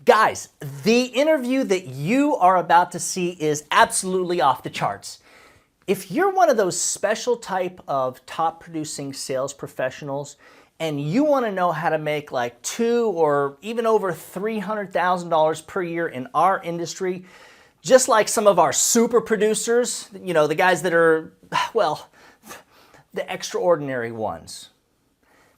Guys, the interview that you are about to see is absolutely off the charts. If you're one of those special type of top producing sales professionals and you want to know how to make like $200,000 or even over $300,000 per year in our industry, just like some of our super producers, you know, the guys that are, well, the extraordinary ones,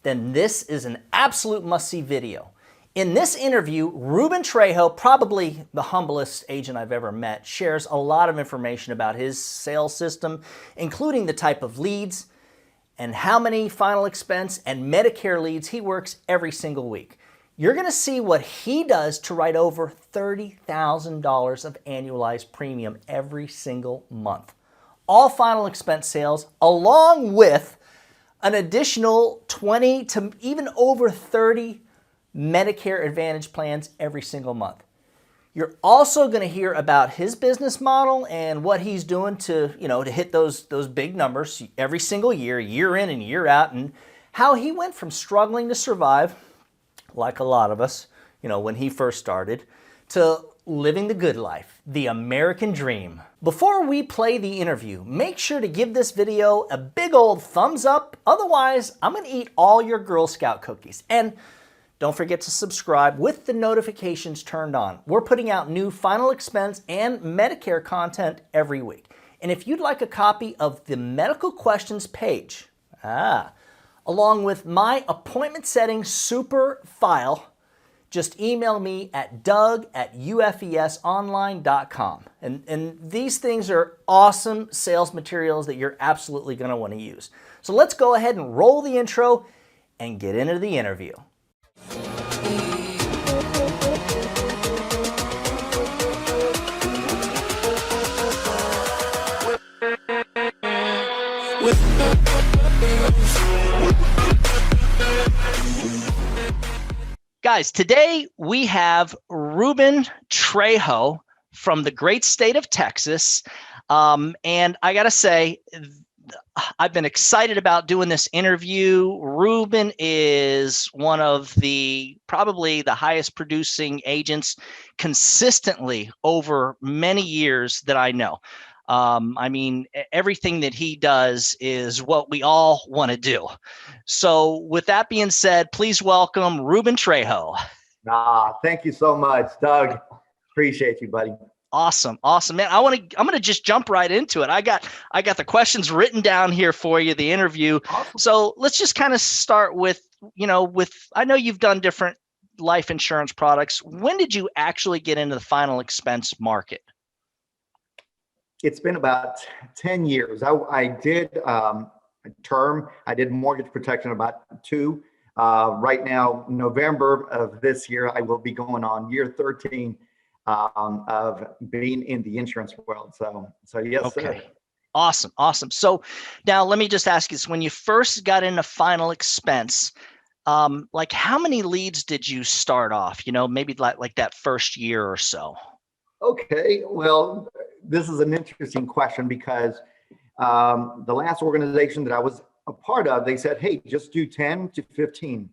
then this is an absolute must-see video. In this interview, Ruben Trejo, probably the humblest agent I've ever met, shares a lot of information about his sales system, including the type of leads and how many final expense and Medicare leads he works every single week. You're going to see what he does to write over $30,000 of annualized premium every single month. All final expense sales, along with an additional 20 to even over 30 Medicare Advantage plans every single month. You're also going to hear about his business model and what he's doing to, to hit those big numbers every single year, year in and year out, and how he went from struggling to survive, like a lot of us, when he first started, to living the good life, the American dream. Before we play the interview, make sure to give this video a big old thumbs up. Otherwise, I'm going to eat all your Girl Scout cookies. And don't forget to subscribe with the notifications turned on. We're putting out new final expense and Medicare content every week. And if you'd like a copy of the medical questions page, along with my appointment setting super file, just email me at doug@ufesonline.com. And these things are awesome sales materials that you're absolutely going to want to use. So let's go ahead and roll the intro and get into the interview. Guys, today we have Ruben Trejo from the great state of Texas. And I got to say, I've been excited about doing this interview. Ruben is one of probably the highest producing agents consistently over many years that I know. I mean, everything that he does is what we all want to do. So with that being said, please welcome Ruben Trejo. Thank you so much, Doug. Appreciate you, buddy. Awesome. Man, I'm going to just jump right into it. I got the questions written down here for you, the interview. Awesome. So let's just kind of start with, I know you've done different life insurance products. When did you actually get into the final expense market? It's been about 10 years. I did term. I did mortgage protection about 2. Right now, November of this year, I will be going on year 13 of being in the insurance world. So yes, okay. Sir. Awesome. So now let me just ask you this. When you first got into final expense, like how many leads did you start off, maybe like that first year or so? Okay. Well, this is an interesting question because the last organization that I was a part of, they said, hey, just do 10 to 15.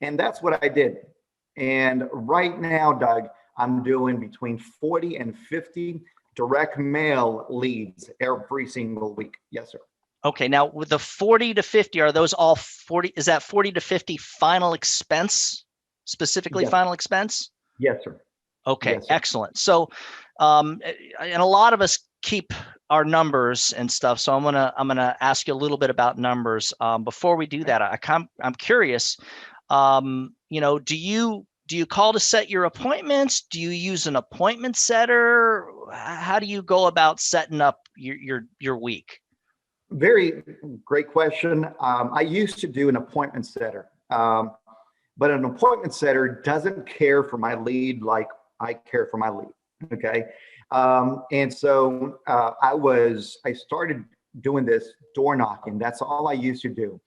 And that's what I did. And right now, Doug, I'm doing between 40 and 50 direct mail leads every single week. Yes, sir. Okay. Now with the 40 to 50, are those all 40? Is that 40 to 50 final expense, specifically? Yes. Final expense? Yes, sir. Okay. Yes, sir. Excellent. So, and a lot of us keep our numbers and stuff. So I'm gonna ask you a little bit about numbers. Before we do that, I'm curious. Do you call to set your appointments? Do you use an appointment setter? How do you go about setting up your week? Very great question. I used to do an appointment setter, but an appointment setter doesn't care for my lead like I care for my lead. Okay. And so I started doing this door knocking. That's all I used to do.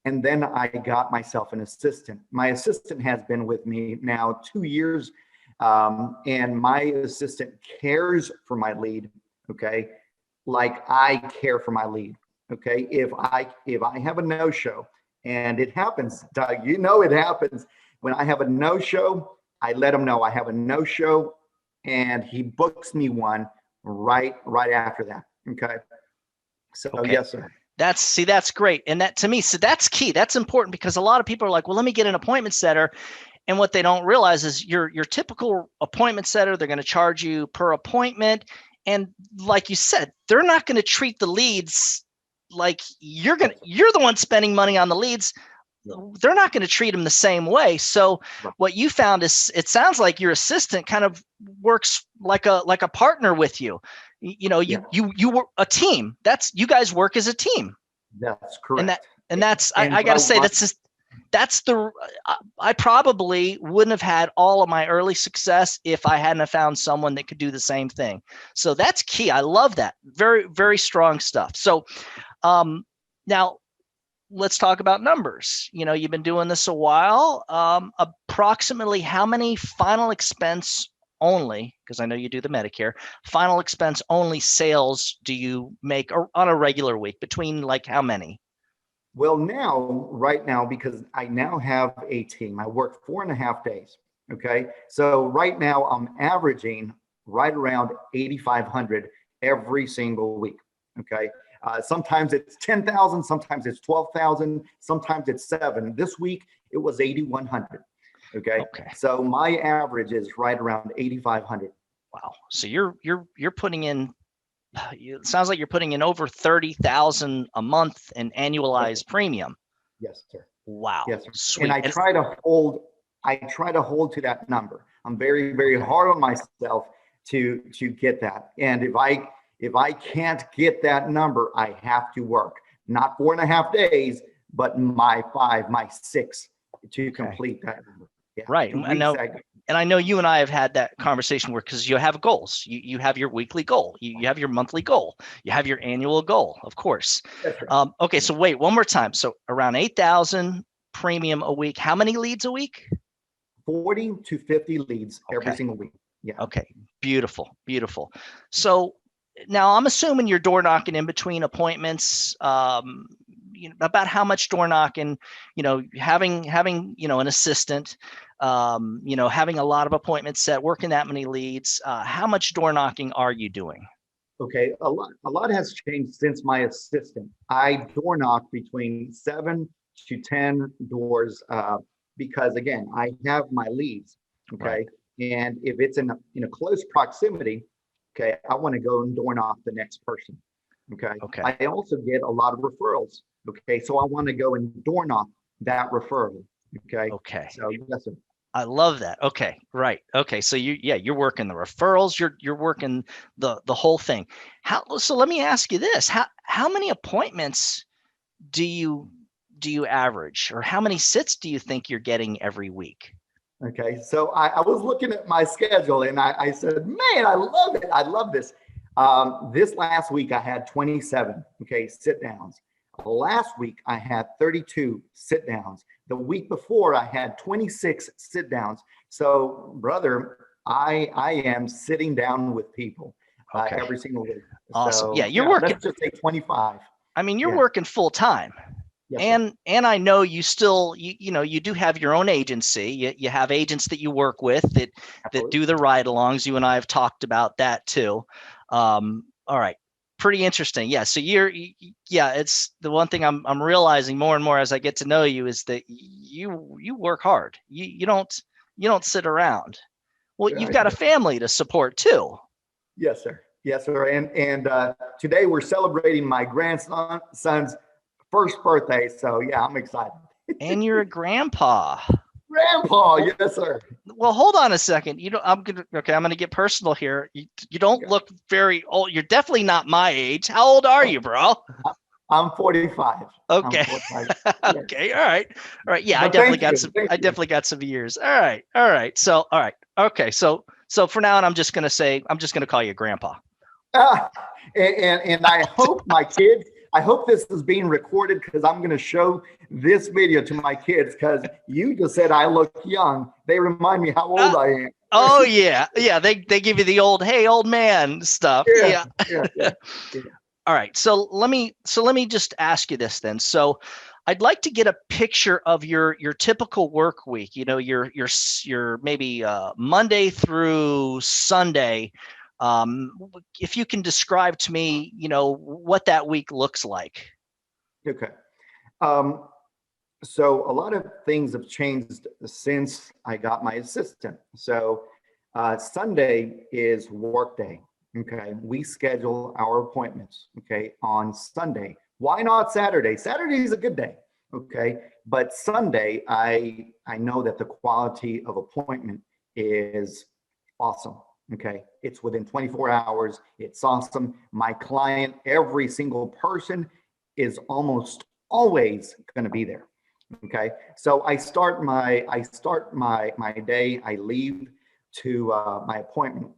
And then I got myself an assistant. My assistant has been with me now 2 years. And my assistant cares for my lead. Okay. Like I care for my lead. Okay. If I have a no-show, and it happens, Doug, it happens when I have a no-show, I let him know I have a no-show, and he books me one right after that. Okay. So Okay. yes, sir. That's great. And that, to me, so that's key. That's important, because a lot of people are like, well, let me get an appointment setter. And what they don't realize is your typical appointment setter, they're going to charge you per appointment. And like you said, they're not going to treat the leads like you're the one spending money on the leads. They're not going to treat them the same way. So what you found is, it sounds like your assistant kind of works like a partner with you. You were a team. You guys work as a team. That's correct. And I got to say, I probably wouldn't have had all of my early success if I hadn't have found someone that could do the same thing. So that's key. I love that. Very, very strong stuff. So now let's talk about numbers. You've been doing this a while. Approximately how many final expense only, because I know you do the Medicare, final expense only sales do you make on a regular week? Between like how many? Well, right now, because I now have a team, I work 4.5 days. Okay. So right now I'm averaging right around 8,500 every single week. Okay. Sometimes it's 10,000, sometimes it's 12,000, sometimes it's 7. This week it was 8,100. Okay. So my average is right around 8,500. Wow. So you're putting in, it sounds like you're putting in over 30,000 a month in annualized premium. Yes, sir. Wow. Yes, sir. Sweet. And I try to hold to that number. I'm very, very hard on myself to get that. And if I can't get that number, I have to work, not 4.5 days, but my 6 to complete that number. Yeah, right. And I know you and I have had that conversation where, because you have goals, you have your weekly goal, you have your monthly goal, you have your annual goal, of course. That's right. Okay. So wait, one more time. So around 8,000 premium a week. How many leads a week? 40 to 50 leads every single week. Yeah. Okay. Beautiful. Beautiful. So now I'm assuming you're door knocking in between appointments. About how much door knocking, having an assistant, having a lot of appointments set, working that many leads. How much door knocking are you doing? Okay, a lot has changed since my assistant. I door knock between 7 to 10 doors because, again, I have my leads. Okay, right. And if it's in a close proximity, okay, I want to go and door knock the next person. Okay. I also get a lot of referrals. Okay, so I want to go and door knock that referral. Okay. So yes, sir. I love that. Okay, right. Okay, so you're working the referrals. You're working the whole thing. So let me ask you this: how many appointments do you average, or how many sits do you think you're getting every week? Okay, so I was looking at my schedule and I said, man, I love it. I love this. This last week I had 27 sit downs. Last week I had 32 sit downs. The week before I had 26 sit downs. So brother, I am sitting down with people every single week. Awesome. So, you're working. Let's just say 25. I mean, you're working full time. Yes, and I know you still you do have your own agency. You have agents that you work with that do the ride-alongs. You and I have talked about that too. All right. Pretty interesting. Yeah. So it's the one thing I'm realizing more and more as I get to know you is that you work hard. You don't sit around. Well, you've got a family to support too. Yes, sir. Yes, sir. And today we're celebrating my grandson's first birthday. So yeah, I'm excited. And you're a grandpa. Grandpa, yes, sir. Well, hold on a second. I'm gonna get personal here. You don't look very old. You're definitely not my age. How old are you, bro? I'm 45. Okay. 45. Okay. All right. Yeah, I definitely got some years. All right. So, all right. Okay. So for now on, I'm just gonna call you Grandpa. And I hope my kids. I hope this is being recorded because I'm going to show this video to my kids because you just said I look young. They remind me how old I am. Oh yeah. They give you the old, hey, old man stuff. Yeah. All right. So let me just ask you this then. So I'd like to get a picture of your typical work week. You know, your maybe Monday through Sunday. If you can describe to me, you know, what that week looks like. Okay. Um, so a lot of things have changed since I got my assistant. So Sunday is work day. Okay. We schedule our appointments, okay, on Sunday. Why not Saturday? Saturday is a good day. Okay. But Sunday, I know that the quality of appointment is awesome. Okay. It's within 24 hours. It's awesome. My client, every single person is almost always going to be there. Okay. So I start my day. I leave to my appointment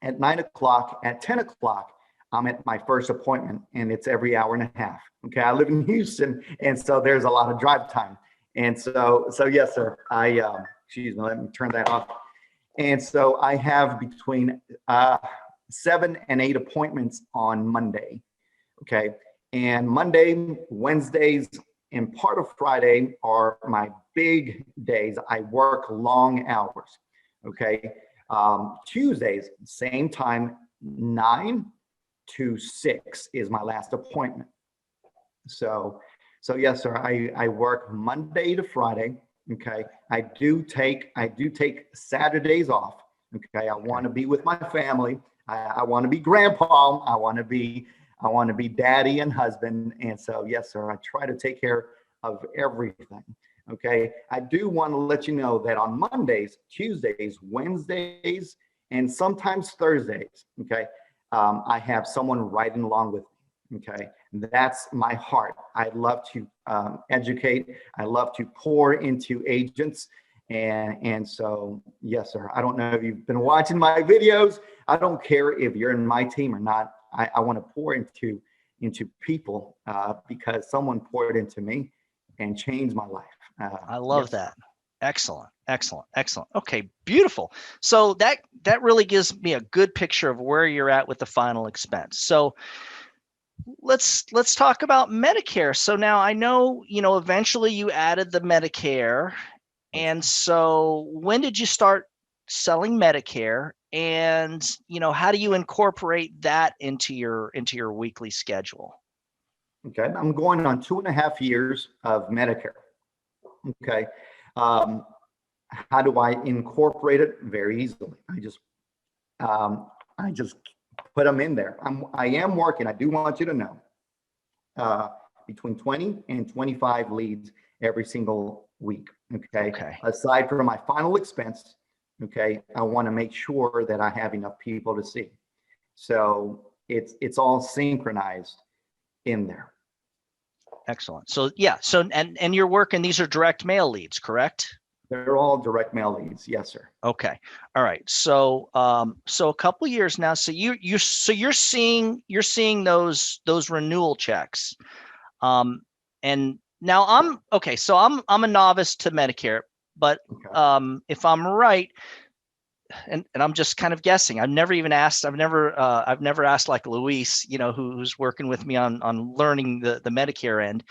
at 9 o'clock. At 10 o'clock, I'm at my first appointment, and it's every hour and a half. Okay. I live in Houston, and so there's a lot of drive time. And so yes, sir. Excuse me, let me turn that off. And so I have between 7 and 8 appointments on Monday. Okay. And Monday, Wednesdays, and part of Friday are my big days. I work long hours. Okay. Tuesdays, same time, 9 to 6 is my last appointment. So yes, sir. I work Monday to Friday. Okay. I do take Saturdays off. Okay. I want to be with my family. I want to be grandpa. I want to be daddy and husband. And so, yes, sir, I try to take care of everything. Okay. I do want to let you know that on Mondays, Tuesdays, Wednesdays, and sometimes Thursdays, okay, I have someone riding along with me. Okay. That's my heart. I love to educate. I love to pour into agents. And so, yes, sir. I don't know if you've been watching my videos. I don't care if you're in my team or not. I want to pour into people because someone poured into me and changed my life. I love Yes. that. Excellent, excellent, excellent. Okay, beautiful. So that really gives me a good picture of where you're at with the final expense. So let's talk about Medicare. So now I know, you know, eventually you added the Medicare. And so when did you start selling Medicare? And, you know, how do you incorporate that into your weekly schedule? Okay. I'm going on 2.5 years of Medicare. Okay. Um, how do I incorporate it? Very easily. I just put them in there. I am working. I do want you to know between 20 and 25 leads every single week. Okay. Okay. Aside from my final expense. Okay. I want to make sure that I have enough people to see. So it's all synchronized in there. Excellent. So yeah. So and you're working. These are direct mail leads, correct? They're all direct mail leads. Yes, sir. Okay. All right. So so a couple years now. So you're seeing those renewal checks. And now I'm okay. So I'm a novice to Medicare, but Okay. if I'm right, and I'm just kind of guessing. I've never asked like Luis, you know, who's working with me on learning the Medicare end.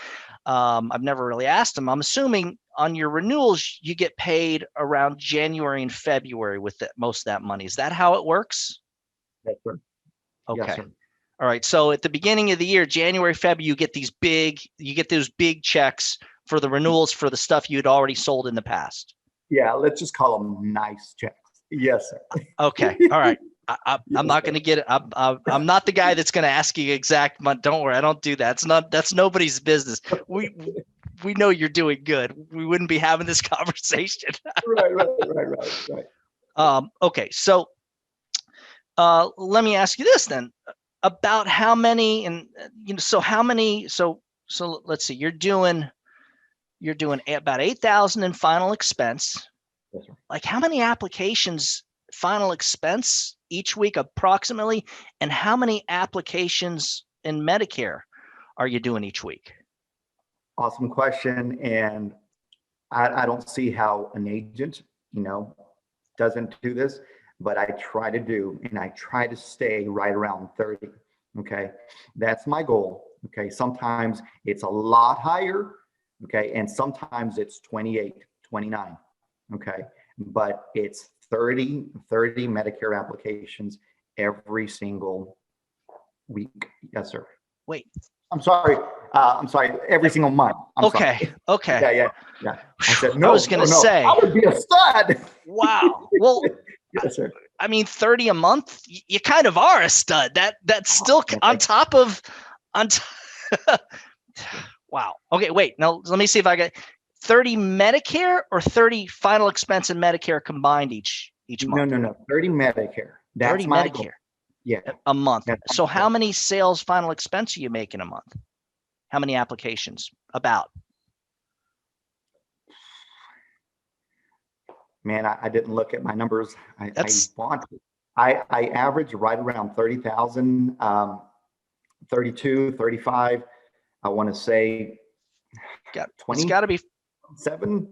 I've never really asked him. I'm assuming on your renewals you get paid around January and February with most of that money. Is that how it works? Yes, sir. Yes, Okay. sir. All right. So at the beginning of the year, January, February, you get those big checks for the renewals for the stuff you had already sold in the past. Yeah, let's just call them nice checks. Yes, sir. Okay. All right. I'm Yes, not going to get it. I'm not the guy that's going to ask you exact month. Don't worry. I don't do that. That's nobody's business. We know you're doing good. We wouldn't be having this conversation. Right. Okay. So, let me ask you this then about how many, and you know, so how many, so let's see, you're doing about 8,000 in final expense. Yes, sir. Like how many applications final expense each week approximately, and how many applications in Medicare are you doing each week? Awesome question. And I don't see how an agent, you know, doesn't do this, but I try to do, and I try to stay right around 30. Okay. That's my goal. Okay. Sometimes it's a lot higher. Okay. And sometimes it's 28, 29. Okay. But it's 30 Medicare applications every single week. Yes, sir. Wait. I'm sorry. I'm sorry. Every single month. I'm Okay. sorry. Okay. Yeah, yeah, yeah. I said, I no, was going no, to no. say, I would be a stud. wow. Well, Yes, sir. I mean, 30 a month, you kind of are a stud. That's still on top of, on t- wow. Okay, wait. Now let me see if I get 30 Medicare or 30 final expense and Medicare combined each month. No. 30 Medicare. 30 That's my Medicare goal. Yeah. a month. That's my So how goal. many sales final expense are you making a month? How many applications? About? Man, I didn't look at my numbers. I That's want to. I average right around 30,000, 32, 35. I want to say it's got to be 27,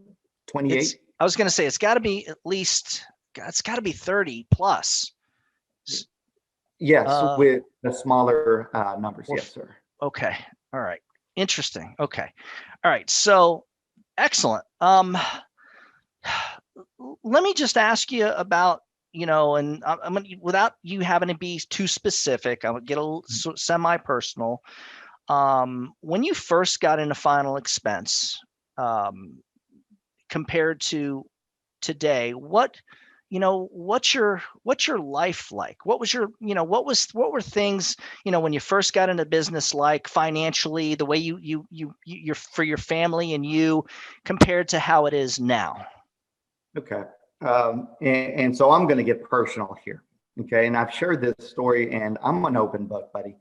28. I was going to say it's got to be at least it's got to be 30 plus. Yes, with the smaller numbers. Yes, sir. Okay. All right. Interesting. Okay. All right. So excellent. Let me just ask you about, and I'm gonna, without you having to be too specific, I'll get a little semi-personal. When you first got into final expense, compared to today, what's your life like? What was your, what were things, when you first got into business, like financially, the way you're for your family and you, compared to how it is now? Okay. And so I'm going to get personal here. Okay. And I've shared this story and I'm an open book, buddy.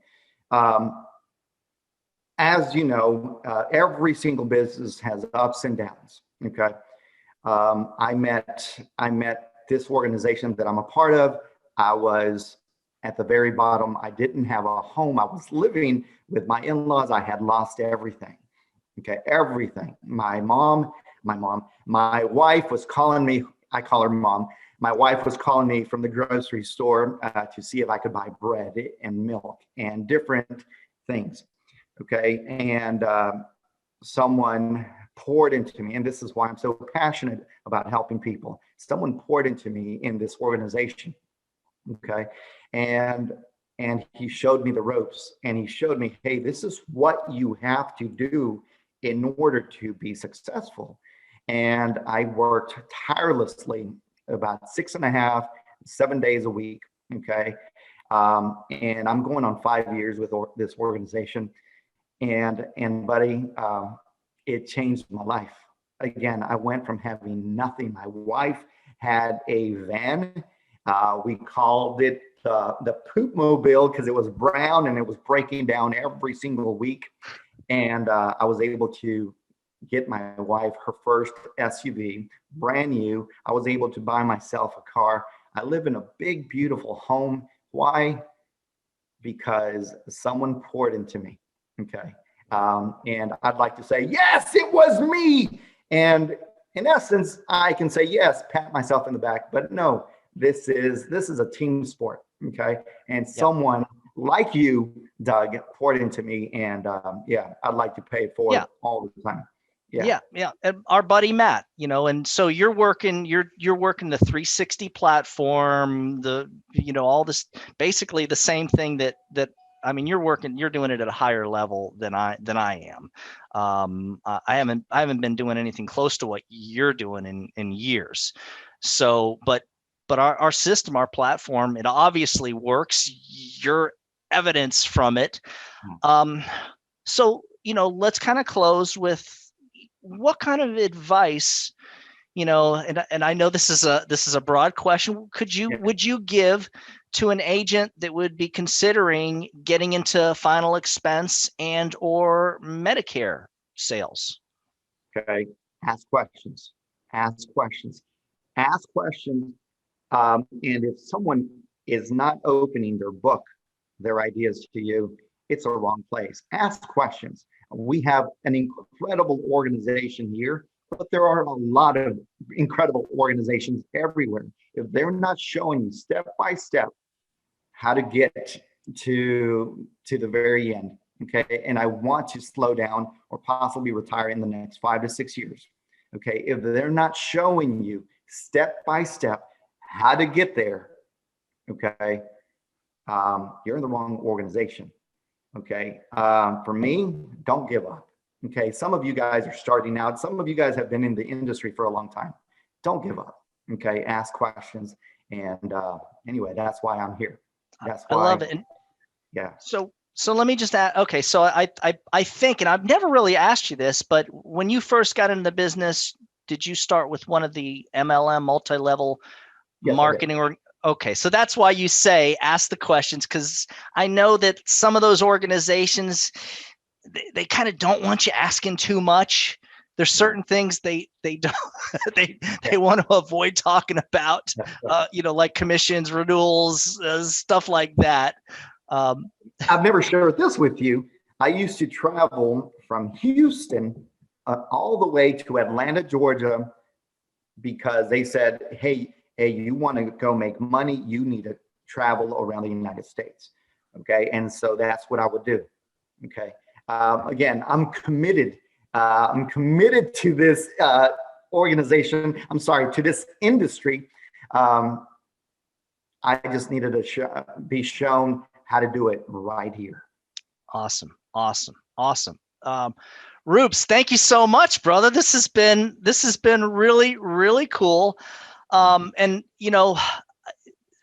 As you know, every single business has ups and downs. Okay. I met this organization that I'm a part of. I was at the very bottom. I didn't have a home. I was living with my in-laws. I had lost everything. Okay. Everything. My wife was calling me. I call her mom. My wife was calling me from the grocery store to see if I could buy bread and milk and different things. Okay. And someone poured into me, and this is why I'm so passionate about helping people. Someone poured into me in this organization. Okay. And he showed me the ropes, and he showed me, hey, this is what you have to do in order to be successful. And I worked tirelessly about 6.5, 7 days a week. Okay. And I'm going on 5 years with this organization. And buddy, it changed my life. Again, I went from having nothing. My wife had a van. We called it the poop mobile because it was brown and it was breaking down every single week. And I was able to get my wife her first SUV, brand new. I was able to buy myself a car. I live in a big, beautiful home. Why? Because someone poured into me. Okay. And I'd like to say, yes, it was me. And in essence, I can say, yes, pat myself in the back, but no, this is a team sport. Okay. And someone like you, Doug, poured into me, and I'd like to pay it forward all the time. Yeah. And our buddy Matt, and so you're working the 360 platform, all this, basically the same thing that I mean, you're doing it at a higher level than I am. I haven't been doing anything close to what you're doing in years. So, but our system, our platform, it obviously works. You're evidence from it. So, let's kind of close with, what kind of advice, and I know this is a broad question. Would you give to an agent that would be considering getting into final expense and or Medicare sales? Okay. Ask questions. And if someone is not opening their book, their ideas to you, it's a wrong place. Ask questions. We have an incredible organization here, but there are a lot of incredible organizations everywhere. If they're not showing you step by step how to get to the very end, Okay. And I want to slow down or possibly retire in the next 5 to 6 years. Okay. If they're not showing you step by step how to get there, okay, you're in the wrong organization. Okay. For me, don't give up. Okay. Some of you guys are starting out. Some of you guys have been in the industry for a long time. Don't give up. Okay. Ask questions. And anyway, that's why I'm here. That's why. I love it. And yeah. So let me just add, okay. So I think, and I've never really asked you this, but when you first got into the business, did you start with one of the MLM multi-level marketing or okay, so that's why you say ask the questions, because I know that some of those organizations they kind of don't want you asking too much. There's certain things they don't they want to avoid talking about, like commissions, renewals, stuff like that. I've never shared this with you. I used to travel from Houston all the way to Atlanta, Georgia, because they said, hey, you want to go make money, you need to travel around the United States. Okay. And so that's what I would do. Okay. Again, I'm committed. I'm committed to this organization. I'm sorry, to this industry. I just needed to be shown how to do it right here. Awesome. Rubes, thank you so much, brother. This has been really, really cool. And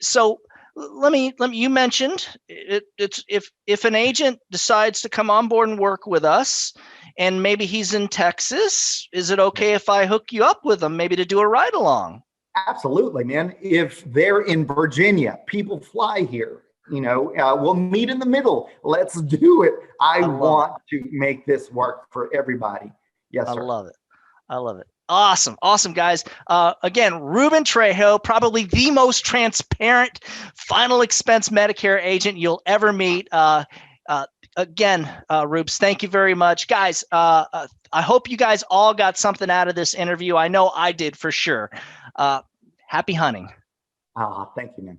so let me, you mentioned it's if an agent decides to come on board and work with us, and maybe he's in Texas, is it okay if I hook you up with them, maybe to do a ride along? Absolutely, man. If they're in Virginia, people fly here. We'll meet in the middle. Let's do it. I want to make this work for everybody. Yes, sir. I love it. Awesome, guys. Again, Ruben Trejo, probably the most transparent final expense Medicare agent you'll ever meet. Again, Rubes, thank you very much. Guys, I hope you guys all got something out of this interview. I know I did for sure. Happy hunting. Thank you, man.